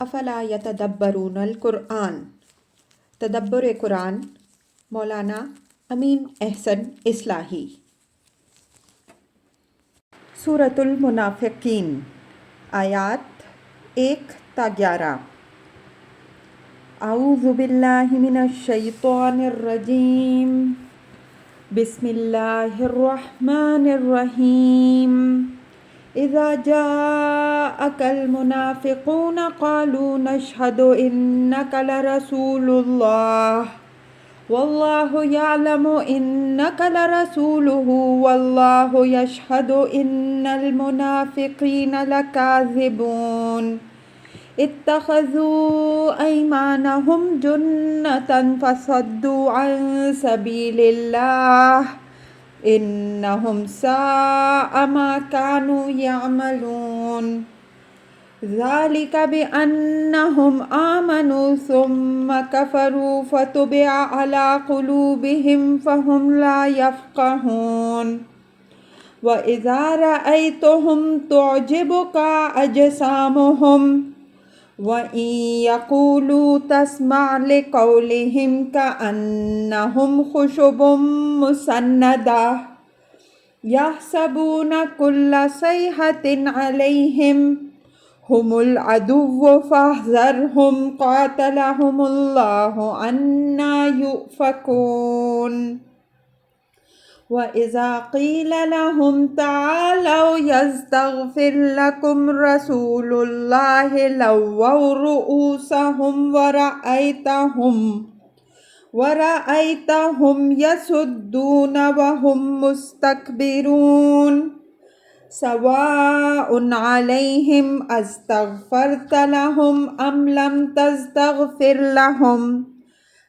افلا یتدبرون القرآن، تدبر قرآن، مولانا امین احسن اصلاحی۔ سورۃ المنافقین، آیات 1 تا 11۔ اعوذ باللہ من الشیطان الرجیم، بسم اللہ الرحمن الرحیم۔ اذا جاءك المنافقون قالوا نشهد انك لرسول الله والله يعلم انك لرسوله والله يشهد ان المنافقين لكاذبون اتخذوا ايمانهم جنة فصدوا عن سبيل الله انہم ساء ما كانوا يعملون ذلك بأنهم آمنوا ثم كفروا فتبع على قلوبهم فهم لا يفقهون وإذا رأيتهم تعجبك أجسامهم وَإِن يَقُولُوا تَسْمَعْ لِقَوْلِهِمْ كَأَنَّهُمْ خُشُبٌ مُّسَنَّدَةٌ يَحْسَبُونَ كُلَّ صَيْحَةٍ عَلَيْهِمْ هُمُ الْعَدُوُّ فَاحْذَرْهُمْ قَاتَلَهُمُ اللَّهُ أَنَّىٰ يُؤْفَكُونَ وَإِذَا قِيلَ لَهُمْ تَعَالَوْا يَسْتَغْفِرْ لَكُمْ رَسُولُ اللَّهِ لَوَّوْا رُءُوسَهُمْ وَرَأَيْتَهُمْ يَصُدُّونَ وَهُمْ مُسْتَكْبِرُونَ سَوَاءٌ عَلَيْهِمْ أَسْتَغْفَرْتَ لَهُمْ أَمْ لَمْ تَسْتَغْفِرْ لَهُمْ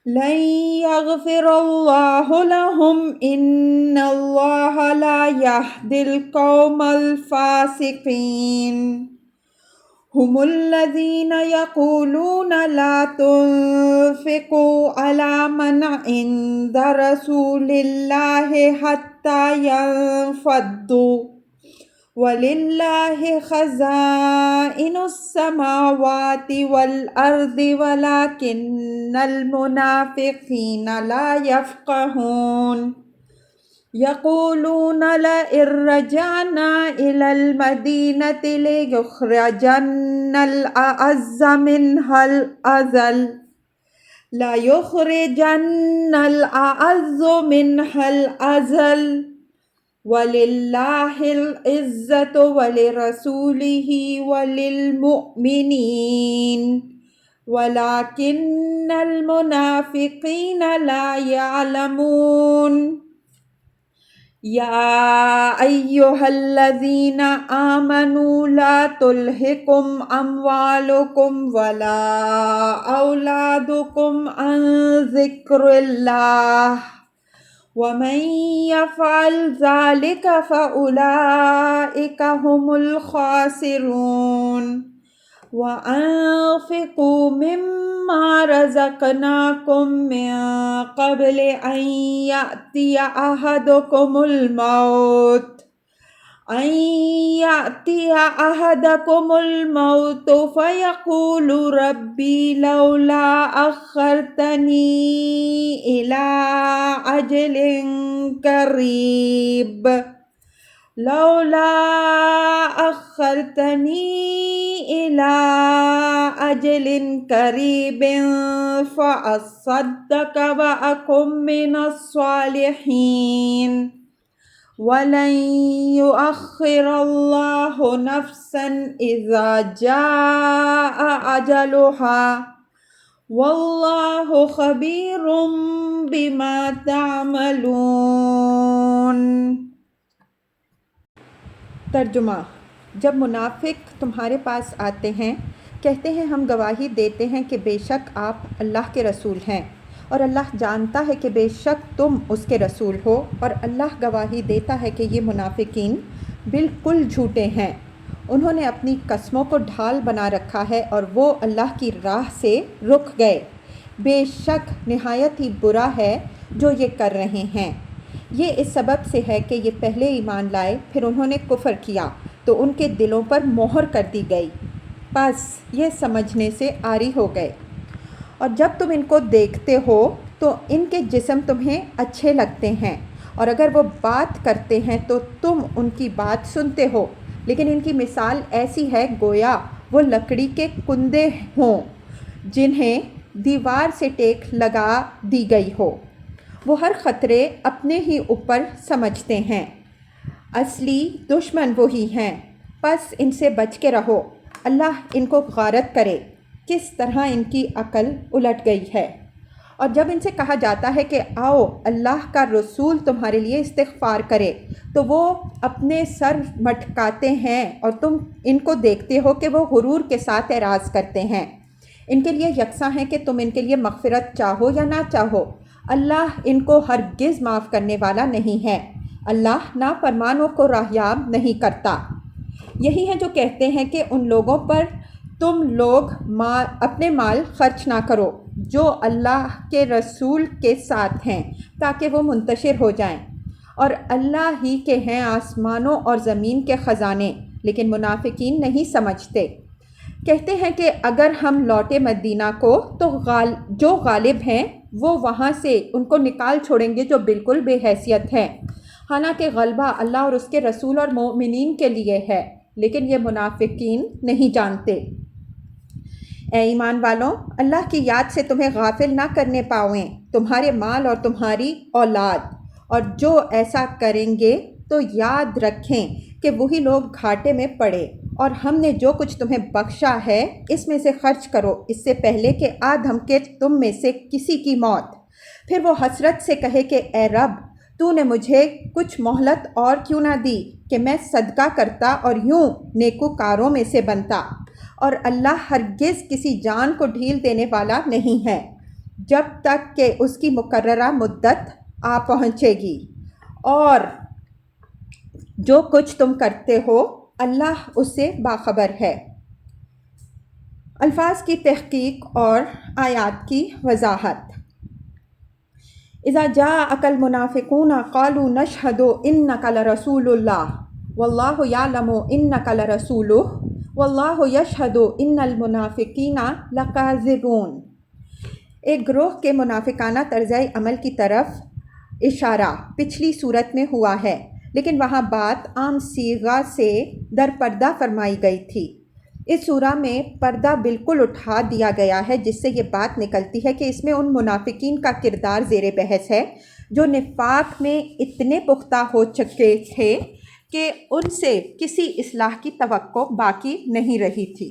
لن يغفر الله لهم إن الله لا يهدي القوم الفاسقين هم الذين يقولون لا تنفقوا على من عند رسول الله حتى ينفضوا وَلِلَّهِ خَزَائِنُ السَّمَاوَاتِ وَالْأَرْضِ وَلَكِنَّ الْمُنَافِقِينَ لَا يَفْقَهُونَ يَقُولُونَ لَئِن رَّجَعْنَا إِلَى الْمَدِينَةِ لَيُخْرِجَنَّ الْأَعَزُّ مِنْهَا الْأَذَلَّ وَلِلَّهِ الْعِزَّةُ وَلِرَسُولِهِ وَلِلْمُؤْمِنِينَ وَلَكِنَّ الْمُنَافِقِينَ لَا يَعْلَمُونَ يَا أَيُّهَا الَّذِينَ آمَنُوا لَا تُلْهِكُمْ أَمْوَالُكُمْ وَلَا أَوْلَادُكُمْ عَنْ ذِكْرِ اللَّهِ وَمَن يَفْعَلْ ذَلِكَ فَأُولَٰئِكَ هُمُ الْخَاسِرُونَ وَأَنفِقُوا مِمَّا رَزَقْنَاكُم مِّن قَبْلِ أَن يَأْتِيَ أَحَدَكُمُ الْمَوْتُ فَيَقُولُ رَبِّي لَوْلَا أَخَّرْتَنِي إِلَىٰ أَجَلٍ قَرِيبٍ فَأَصَّدَّقَ وَأَكُن مِّنَ الصَّالِحِينَ وَلَن يُؤَخِّرَ اللَّهُ نَفْسًا إِذَا جَاءَ أَجَلُهَا وَاللَّهُ خَبِيرٌ بِمَا تَعْمَلُونَ۔ ترجمہ: جب منافق تمہارے پاس آتے ہیں کہتے ہیں ہم گواہی دیتے ہیں کہ بے شک آپ اللہ کے رسول ہیں، اور اللہ جانتا ہے کہ بے شک تم اس کے رسول ہو، اور اللہ گواہی دیتا ہے کہ یہ منافقین بالکل جھوٹے ہیں۔ انہوں نے اپنی قسموں کو ڈھال بنا رکھا ہے اور وہ اللہ کی راہ سے رک گئے۔ بے شک نہایت ہی برا ہے جو یہ کر رہے ہیں۔ یہ اس سبب سے ہے کہ یہ پہلے ایمان لائے، پھر انہوں نے کفر کیا تو ان کے دلوں پر مہر کر دی گئی۔ بس یہ سمجھنے سے عاری ہو گئے، اور جب تم ان کو دیکھتے ہو تو ان کے جسم تمہیں اچھے لگتے ہیں، اور اگر وہ بات کرتے ہیں تو تم ان کی بات سنتے ہو، لیکن ان کی مثال ایسی ہے گویا وہ لکڑی کے کندے ہوں جنہیں دیوار سے ٹیک لگا دی گئی ہو۔ وہ ہر خطرے اپنے ہی اوپر سمجھتے ہیں، اصلی دشمن وہی ہیں، پس ان سے بچ کے رہو، اللہ ان کو غارت کرے، کس طرح ان کی عقل الٹ گئی ہے۔ اور جب ان سے کہا جاتا ہے کہ آؤ اللہ کا رسول تمہارے لیے استغفار کرے، تو وہ اپنے سر مٹکاتے ہیں، اور تم ان کو دیکھتے ہو کہ وہ غرور کے ساتھ اعراض کرتے ہیں۔ ان کے لیے یکساں ہے کہ تم ان کے لیے مغفرت چاہو یا نہ چاہو، اللہ ان کو ہرگز معاف کرنے والا نہیں ہے، اللہ نافرمانوں کو راہیاب نہیں کرتا۔ یہی ہے جو کہتے ہیں کہ ان لوگوں پر تم لوگ اپنے مال خرچ نہ کرو جو اللہ کے رسول کے ساتھ ہیں، تاکہ وہ منتشر ہو جائیں، اور اللہ ہی کے ہیں آسمانوں اور زمین کے خزانے، لیکن منافقین نہیں سمجھتے۔ کہتے ہیں کہ اگر ہم لوٹے مدینہ کو تو جو غالب ہیں وہ وہاں سے ان کو نکال چھوڑیں گے جو بالکل بے حیثیت ہیں، حالانکہ غلبہ اللہ اور اس کے رسول اور مومنین کے لیے ہے، لیکن یہ منافقین نہیں جانتے۔ اے ایمان والوں، اللہ کی یاد سے تمہیں غافل نہ کرنے پاؤیں تمہارے مال اور تمہاری اولاد، اور جو ایسا کریں گے تو یاد رکھیں کہ وہی لوگ گھاٹے میں پڑے، اور ہم نے جو کچھ تمہیں بخشا ہے اس میں سے خرچ کرو، اس سے پہلے کہ آ دھمکے تم میں سے کسی کی موت، پھر وہ حسرت سے کہے کہ اے رب، تو نے مجھے کچھ مہلت اور کیوں نہ دی کہ میں صدقہ کرتا اور یوں نیکوکاروں میں سے بنتا۔ اور اللہ ہرگز کسی جان کو ڈھیل دینے والا نہیں ہے جب تک کہ اس کی مقررہ مدت آ پہنچے گی، اور جو کچھ تم کرتے ہو اللہ اس سے باخبر ہے۔ الفاظ کی تحقیق اور آیات کی وضاحت۔ اذا جاءك المنافقون قالوا نشهد انك لرسول الله والله يعلم انك لرسوله والله يشهد ان المنافقين لكاذبون۔ ایک گروہ کے منافقانہ طرز عمل کی طرف اشارہ پچھلی صورت میں ہوا ہے، لیکن وہاں بات عام صیغہ سے در پردہ فرمائی گئی تھی۔ اس سورہ میں پردہ بالکل اٹھا دیا گیا ہے، جس سے یہ بات نکلتی ہے کہ اس میں ان منافقین کا کردار زیر بحث ہے جو نفاق میں اتنے پختہ ہو چکے تھے کہ ان سے کسی اصلاح کی توقع باقی نہیں رہی تھی۔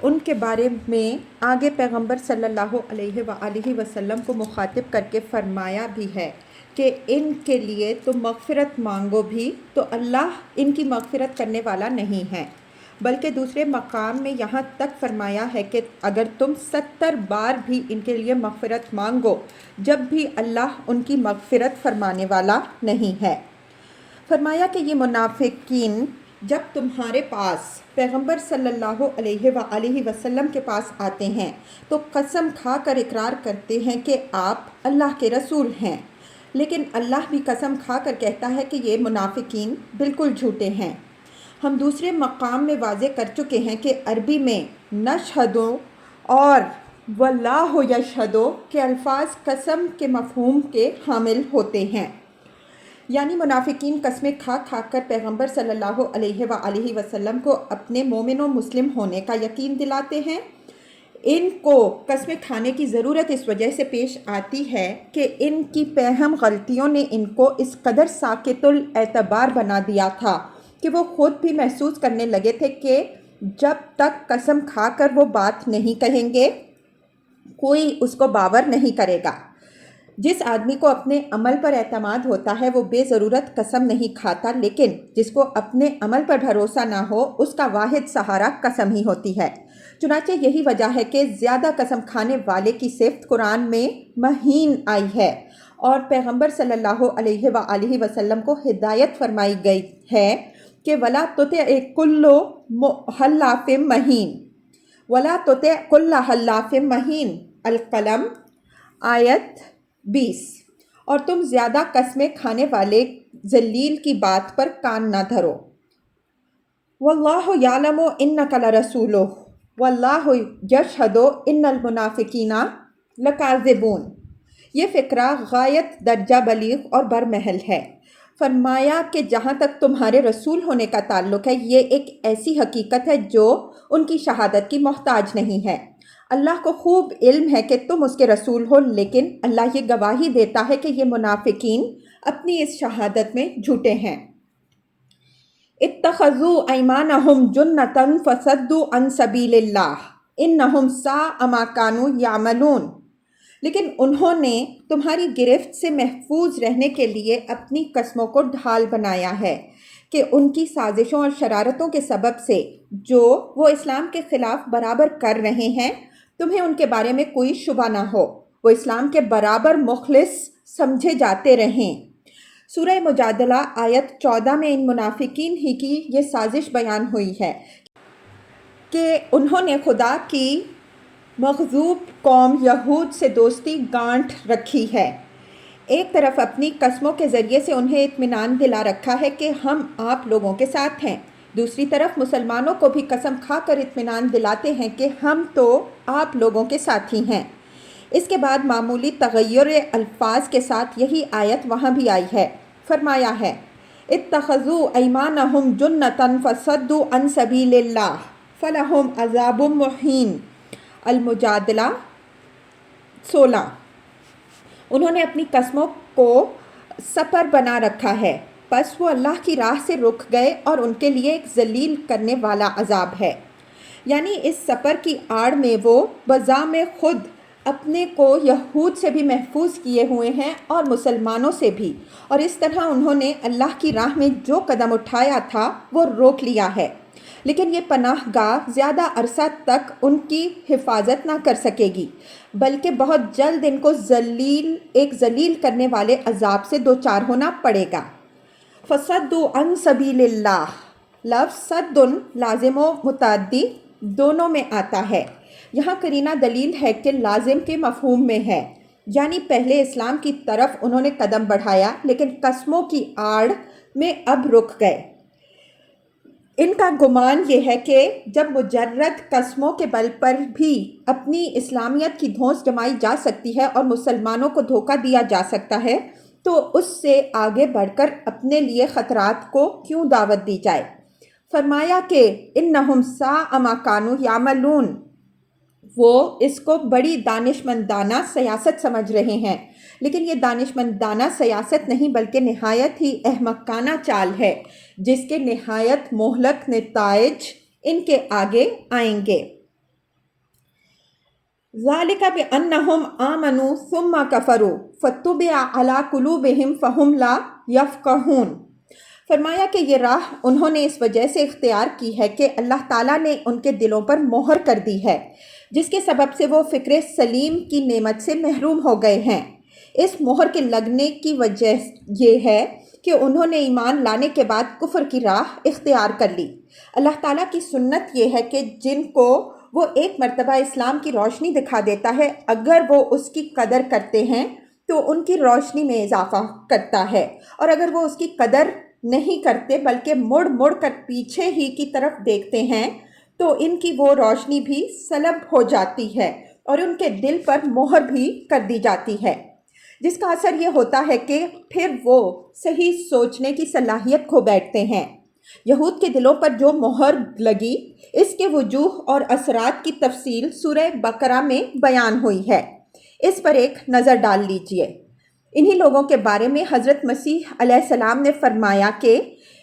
ان کے بارے میں آگے پیغمبر صلی اللہ علیہ وآلہ وسلم کو مخاطب کر کے فرمایا بھی ہے کہ ان کے لیے تم مغفرت مانگو بھی تو اللہ ان کی مغفرت کرنے والا نہیں ہے، بلکہ دوسرے مقام میں یہاں تک فرمایا ہے کہ اگر تم 70 بار بھی ان کے لیے مغفرت مانگو جب بھی اللہ ان کی مغفرت فرمانے والا نہیں ہے۔ فرمایا کہ یہ منافقین جب تمہارے پاس پیغمبر صلی اللہ علیہ وآلہ وسلم کے پاس آتے ہیں تو قسم کھا کر اقرار کرتے ہیں کہ آپ اللہ کے رسول ہیں، لیکن اللہ بھی قسم کھا کر کہتا ہے کہ یہ منافقین بالکل جھوٹے ہیں۔ ہم دوسرے مقام میں واضح کر چکے ہیں کہ عربی میں نشہدو اور واللہ یشہدو کے الفاظ قسم کے مفہوم کے حامل ہوتے ہیں، یعنی منافقین قسمیں کھا کھا کر پیغمبر صلی اللہ علیہ وآلہ وسلم کو اپنے مومن و مسلم ہونے کا یقین دلاتے ہیں۔ ان کو قسمیں کھانے کی ضرورت اس وجہ سے پیش آتی ہے کہ ان کی پہم غلطیوں نے ان کو اس قدر ساقط الاعتبار بنا دیا تھا کہ وہ خود بھی محسوس کرنے لگے تھے کہ جب تک قسم کھا کر وہ بات نہیں کہیں گے کوئی اس کو باور نہیں کرے گا۔ جس آدمی کو اپنے عمل پر اعتماد ہوتا ہے وہ بے ضرورت قسم نہیں کھاتا، لیکن جس کو اپنے عمل پر بھروسہ نہ ہو اس کا واحد سہارا قسم ہی ہوتی ہے۔ چنانچہ یہی وجہ ہے کہ زیادہ قسم کھانے والے کی صفت قرآن میں مہین آئی ہے، اور پیغمبر صلی اللہ علیہ وآلہ وسلم کو ہدایت فرمائی گئی ہے کہ وَلَا تُطِعْ كُلَّ حَلَّافٍ مَّہِینٍ وَلَا تُطِعْ كُلَّ حَلَّافٍ مَّہِینٍ القلم آیت 20۔ اور تم زیادہ قسمیں کھانے والے ذلیل کی بات پر کان نہ دھرو۔ واللہ یعلم انک لرسولہ واللہ یشہد ان المنافقین لکاذبون۔ یہ فقرہ غایت درجہ بلیغ اور برمحل ہے۔ فرمایا کہ جہاں تک تمہارے رسول ہونے کا تعلق ہے، یہ ایک ایسی حقیقت ہے جو ان کی شہادت کی محتاج نہیں ہے۔ اللہ کو خوب علم ہے کہ تم اس کے رسول ہو، لیکن اللہ یہ گواہی دیتا ہے کہ یہ منافقین اپنی اس شہادت میں جھوٹے ہیں۔ اتخذوا ایمانہم جنۃ فصدوا عن سبیل اللہ انہم ساء ما کانوا یعملون۔ لیکن انہوں نے تمہاری گرفت سے محفوظ رہنے کے لیے اپنی قسموں کو ڈھال بنایا ہے کہ ان کی سازشوں اور شرارتوں کے سبب سے جو وہ اسلام کے خلاف برابر کر رہے ہیں، تمہیں ان کے بارے میں کوئی شبہ نہ ہو، وہ اسلام کے برابر مخلص سمجھے جاتے رہیں۔ سورہ مجادلہ آیت 14 میں ان منافقین ہی کی یہ سازش بیان ہوئی ہے کہ انہوں نے خدا کی مغضوب قوم یہود سے دوستی گانٹھ رکھی ہے۔ ایک طرف اپنی قسموں کے ذریعے سے انہیں اطمینان دلا رکھا ہے کہ ہم آپ لوگوں کے ساتھ ہیں، دوسری طرف مسلمانوں کو بھی قسم کھا کر اطمینان دلاتے ہیں کہ ہم تو آپ لوگوں کے ساتھی ہیں۔ اس کے بعد معمولی تغیر الفاظ کے ساتھ یہی آیت وہاں بھی آئی ہے۔ فرمایا ہے اتخذوا ایمانہم جنۃ فصدوا عن سبیل اللہ فلہم عذاب مہین۔ المجادلہ 16۔ انہوں نے اپنی قسموں کو سپر بنا رکھا ہے، پس وہ اللہ کی راہ سے رک گئے اور ان کے لیے ایک ذلیل کرنے والا عذاب ہے۔ یعنی اس سپر کی آڑ میں وہ بذام خود اپنے کو یہود سے بھی محفوظ کیے ہوئے ہیں اور مسلمانوں سے بھی، اور اس طرح انہوں نے اللہ کی راہ میں جو قدم اٹھایا تھا وہ روک لیا ہے، لیکن یہ پناہ گاہ زیادہ عرصہ تک ان کی حفاظت نہ کر سکے گی، بلکہ بہت جلد ان کو ایک ذلیل کرنے والے عذاب سے دوچار ہونا پڑے گا۔ فصدوا عن سبیل اللہ، لفظ صد لازم و متعدی دونوں میں آتا ہے۔ یہاں قرینہ دلیل ہے کہ لازم کے مفہوم میں ہے، یعنی پہلے اسلام کی طرف انہوں نے قدم بڑھایا لیکن قسموں کی آڑ میں اب رک گئے۔ ان کا گمان یہ ہے کہ جب مجرد قسموں کے بل پر بھی اپنی اسلامیت کی دھونس جمائی جا سکتی ہے اور مسلمانوں کو دھوکہ دیا جا سکتا ہے، تو اس سے آگے بڑھ کر اپنے لیے خطرات کو کیوں دعوت دی جائے۔ فرمایا کہ انہم ساء ما کانوا یعملون، وہ اس کو بڑی دانشمندانہ سیاست سمجھ رہے ہیں، لیکن یہ دانشمندانہ سیاست نہیں بلکہ نہایت ہی احمقانہ چال ہے جس کے نہایت مہلک نتائج ان کے آگے آئیں گے۔ ذالک بانہم آمنوا ثم کفروا فطبع علی قلوبہم فہم لا یفقہون۔ فرمایا کہ یہ راہ انہوں نے اس وجہ سے اختیار کی ہے کہ اللہ تعالیٰ نے ان کے دلوں پر مہر کر دی ہے، جس کے سبب سے وہ فکر سلیم کی نعمت سے محروم ہو گئے ہیں۔ اس مہر کے لگنے کی وجہ یہ ہے کہ انہوں نے ایمان لانے کے بعد کفر کی راہ اختیار کر لی۔ اللہ تعالیٰ کی سنت یہ ہے کہ جن کو وہ ایک مرتبہ اسلام کی روشنی دکھا دیتا ہے، اگر وہ اس کی قدر کرتے ہیں تو ان کی روشنی میں اضافہ کرتا ہے، اور اگر وہ اس کی قدر نہیں کرتے بلکہ مڑ مڑ کر پیچھے ہی کی طرف دیکھتے ہیں تو ان کی وہ روشنی بھی سلب ہو جاتی ہے اور ان کے دل پر مہر بھی کر دی جاتی ہے، جس کا اثر یہ ہوتا ہے کہ پھر وہ صحیح سوچنے کی صلاحیت کھو بیٹھتے ہیں۔ یہود کے دلوں پر جو مہر لگی، اس کے وجوہ اور اثرات کی تفصیل سورہ بقرہ میں بیان ہوئی ہے، اس پر ایک نظر ڈال لیجئے۔ انہی لوگوں کے بارے میں حضرت مسیح علیہ السلام نے فرمایا کہ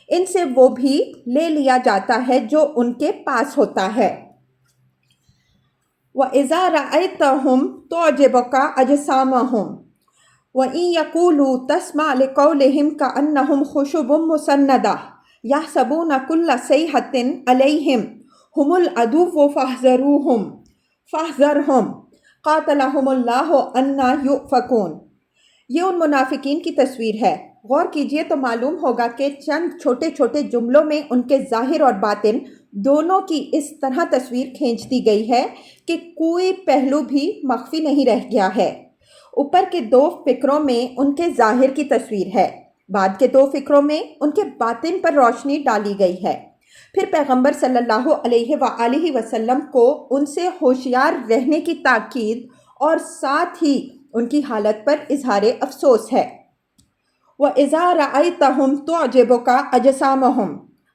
ان سے وہ بھی لے لیا جاتا ہے جو ان کے پاس ہوتا ہے۔ وَإِذَا رَأَيْتَهُمْ تُعْجِبُكَ أَجْسَامُهُمْ وَإِن يَقُولُوا تَسْمَعْ لِقَوْلِهِمْ كَأَنَّهُمْ خُشُبٌ مُّسَنَّدَةٌ يَحْسَبُونَ كُلَّ صَيْحَةٍ عَلَيْهِمْ هُمُ الْعَدُوُّ فَاحْذَرْهُمْ قَاتَلَهُمُ اللَّهُ أَنَّىٰ يُؤْفَكُونَ۔ یہ ان منافقین کی تصویر ہے۔ غور کیجئے تو معلوم ہوگا کہ چند چھوٹے چھوٹے جملوں میں ان کے ظاہر اور باطن دونوں کی اس طرح تصویر کھینچ دی گئی ہے کہ کوئی پہلو بھی مخفی نہیں رہ گیا ہے۔ اوپر کے دو فقروں میں ان کے ظاہر کی تصویر ہے، بعد کے دو فقروں میں ان کے باطن پر روشنی ڈالی گئی ہے۔ پھر پیغمبر صلی اللہ علیہ وآلہ وسلم کو ان سے ہوشیار رہنے کی تاکید اور ساتھ ہی ان کی حالت پر اظہار افسوس ہے۔ وَإِذَا رَأَيْتَهُمْ تُعْجِبُكَ أَجْسَامُهُمْ،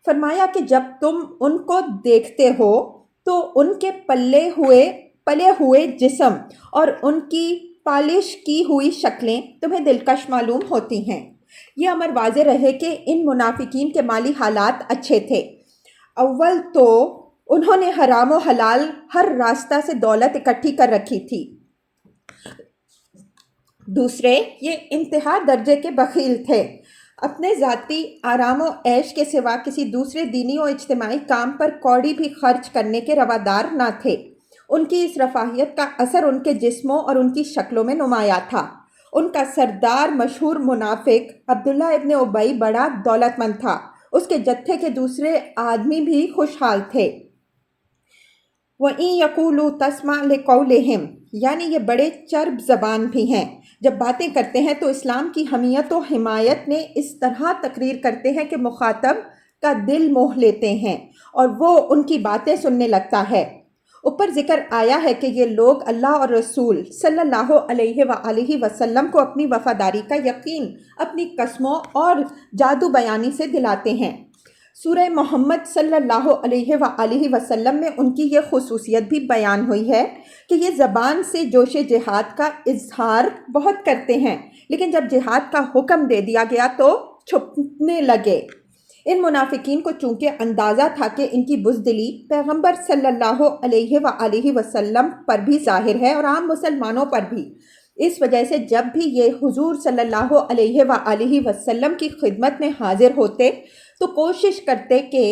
فرمایا کہ جب تم ان کو دیکھتے ہو تو ان کے پلے ہوئے جسم اور ان کی پالش کی ہوئی شکلیں تمہیں دلکش معلوم ہوتی ہیں۔ یہ امر واضح رہے کہ ان منافقین کے مالی حالات اچھے تھے۔ اول تو انہوں نے حرام و حلال ہر راستہ سے دولت اکٹھی کر رکھی تھی، دوسرے یہ انتہا درجے کے بخیل تھے، اپنے ذاتی آرام و عیش کے سوا کسی دوسرے دینی و اجتماعی کام پر کوڑی بھی خرچ کرنے کے روادار نہ تھے۔ ان کی اس رفاہیت کا اثر ان کے جسموں اور ان کی شکلوں میں نمایاں تھا۔ ان کا سردار مشہور منافق عبداللہ ابن ابی بڑا دولت مند تھا، اس کے جتھے کے دوسرے آدمی بھی خوشحال تھے۔ وَإِن يَقُولُوا تَسْمَعْ لِقَوْلِهِمْ، یعنی یہ بڑے چرب زبان بھی ہیں، جب باتیں کرتے ہیں تو اسلام کی حمیت و حمایت میں اس طرح تقریر کرتے ہیں کہ مخاطب کا دل موہ لیتے ہیں اور وہ ان کی باتیں سننے لگتا ہے۔ اوپر ذکر آیا ہے کہ یہ لوگ اللہ اور رسول صلی اللہ علیہ وآلہ وسلم کو اپنی وفاداری کا یقین اپنی قسموں اور جادو بیانی سے دلاتے ہیں۔ سورہ محمد صلی اللہ علیہ وآلہ وسلم میں ان کی یہ خصوصیت بھی بیان ہوئی ہے کہ یہ زبان سے جوش جہاد کا اظہار بہت کرتے ہیں، لیکن جب جہاد کا حکم دے دیا گیا تو چھپنے لگے۔ ان منافقین کو چونکہ اندازہ تھا کہ ان کی بزدلی پیغمبر صلی اللہ علیہ وآلہ وسلم پر بھی ظاہر ہے اور عام مسلمانوں پر بھی، اس وجہ سے جب بھی یہ حضور صلی اللہ علیہ وآلہ وسلم کی خدمت میں حاضر ہوتے تو کوشش کرتے کہ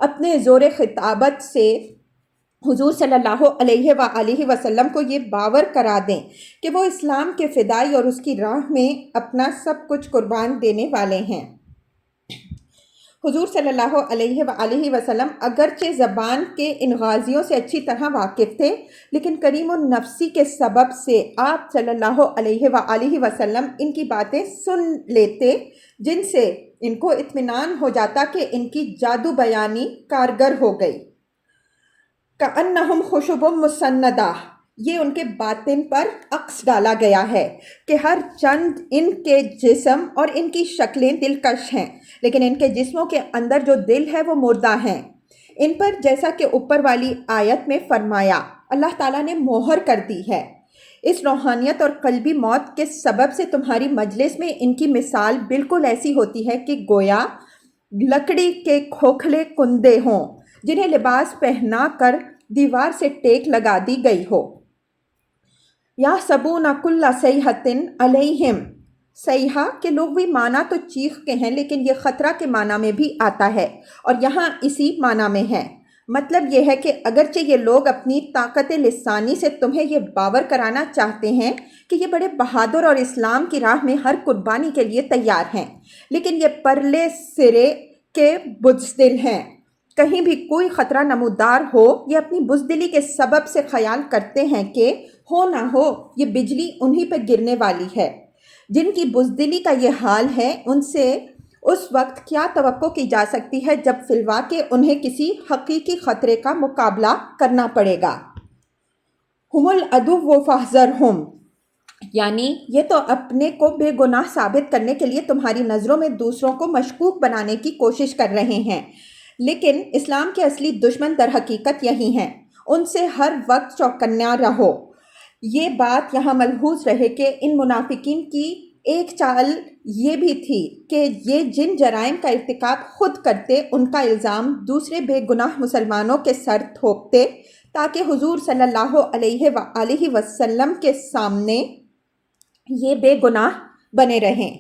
اپنے زور خطابت سے حضور صلی اللہ علیہ وآلہ وسلم کو یہ باور کرا دیں کہ وہ اسلام کے فدائی اور اس کی راہ میں اپنا سب کچھ قربان دینے والے ہیں۔ حضور صلی اللہ علیہ وآلہ وسلم اگرچہ زبان کے ان غازیوں سے اچھی طرح واقف تھے، لیکن کریم النفسی کے سبب سے آپ صلی اللہ علیہ وآلہ وسلم ان کی باتیں سن لیتے، جن سے ان کو اطمینان ہو جاتا کہ ان کی جادو بیانی کارگر ہو گئی۔ کأنہم خشب مسندہ، یہ ان کے باطن پر عکس ڈالا گیا ہے کہ ہر چند ان کے جسم اور ان کی شکلیں دلکش ہیں، لیکن ان کے جسموں کے اندر جو دل ہے وہ مردہ ہیں۔ ان پر جیسا کہ اوپر والی آیت میں فرمایا، اللہ تعالیٰ نے مہر کر دی ہے۔ اس روحانیت اور قلبی موت کے سبب سے تمہاری مجلس میں ان کی مثال بالکل ایسی ہوتی ہے کہ گویا لکڑی کے کھوکھلے کندے ہوں جنہیں لباس پہنا کر دیوار سے ٹیک لگا دی گئی ہو۔ یحسبون کل صیحۃ علیہم، صیحہ کے لغوی معنی تو چیخ کے ہیں، لیکن یہ خطرہ کے معنی میں بھی آتا ہے اور یہاں اسی معنی میں ہے۔ مطلب یہ ہے کہ اگرچہ یہ لوگ اپنی طاقت لسانی سے تمہیں یہ باور کرانا چاہتے ہیں کہ یہ بڑے بہادر اور اسلام کی راہ میں ہر قربانی کے لیے تیار ہیں، لیکن یہ پرلے سرے کے بزدل ہیں۔ کہیں بھی کوئی خطرہ نمودار ہو، یہ اپنی بزدلی کے سبب سے خیال کرتے ہیں کہ ہو نہ ہو یہ بجلی انہی پہ گرنے والی ہے۔ جن کی بزدلی کا یہ حال ہے، ان سے اس وقت کیا توقع کی جا سکتی ہے جب فی الواقع انہیں کسی حقیقی خطرے کا مقابلہ کرنا پڑے گا۔ ہم العدو فاحذرہم، یعنی یہ تو اپنے کو بے گناہ ثابت کرنے کے لیے تمہاری نظروں میں دوسروں کو مشکوک بنانے کی کوشش کر رہے ہیں، لیکن اسلام کے اصلی دشمن در حقیقت یہی ہیں۔ ان سے ہر وقت چوکنا رہو۔ یہ بات یہاں ملحوظ رہے کہ ان منافقین کی ایک چال یہ بھی تھی کہ یہ جن جرائم کا ارتکاب خود کرتے ان کا الزام دوسرے بے گناہ مسلمانوں کے سر تھوپتے تاکہ حضور صلی اللہ علیہ وآلہ وسلم کے سامنے یہ بے گناہ بنے رہیں۔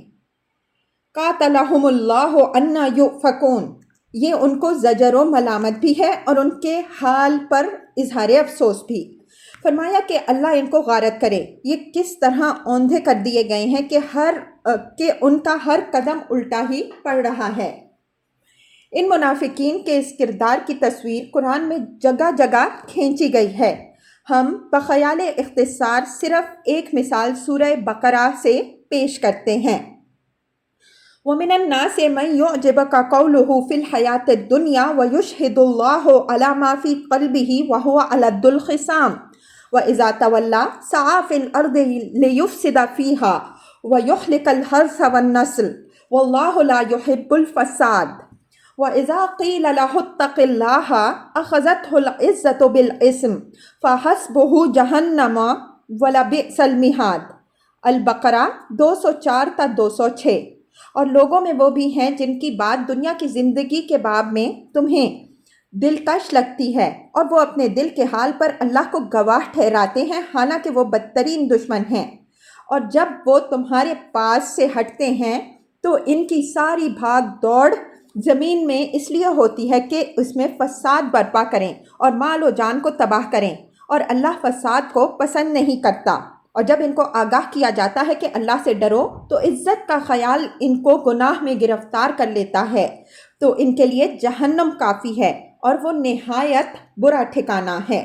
قاتلہم اللہ انا یؤفکون، یہ ان کو زجر و ملامت بھی ہے اور ان کے حال پر اظہار افسوس بھی۔ فرمایا کہ اللہ ان کو غارت کرے، یہ کس طرح اوندھے کر دیے گئے ہیں کہ ان کا ہر قدم الٹا ہی پڑ رہا ہے۔ ان منافقین کے اس کردار کی تصویر قرآن میں جگہ جگہ کھینچی گئی ہے۔ ہم بخیال اختصار صرف ایک مثال سورہ بقرہ سے پیش کرتے ہیں۔ ومن الناس من يعجبك قوله في الحياة الدنيا ويشهد الله على ما في قلبه وهو ألد الخصام وإذا تولى سعى في الأرض ليفسد فيها ويهلك الحرث والنسل والله لا يحب الفساد وإذا قيل له اتق الله أخذته العزة بالإثم فحسبه جہنم ولبئس المہاد۔ البقرہ 204 تا 206۔ اور لوگوں میں وہ بھی ہیں جن کی بات دنیا کی زندگی کے باب میں تمہیں دلکش لگتی ہے اور وہ اپنے دل کے حال پر اللہ کو گواہ ٹھہراتے ہیں حالانکہ وہ بدترین دشمن ہیں، اور جب وہ تمہارے پاس سے ہٹتے ہیں تو ان کی ساری بھاگ دوڑ زمین میں اس لیے ہوتی ہے کہ اس میں فساد برپا کریں اور مال و جان کو تباہ کریں، اور اللہ فساد کو پسند نہیں کرتا۔ اور جب ان کو آگاہ کیا جاتا ہے کہ اللہ سے ڈرو تو عزت کا خیال ان کو گناہ میں گرفتار کر لیتا ہے، تو ان کے لیے جہنم کافی ہے اور وہ نہایت برا ٹھکانہ ہے۔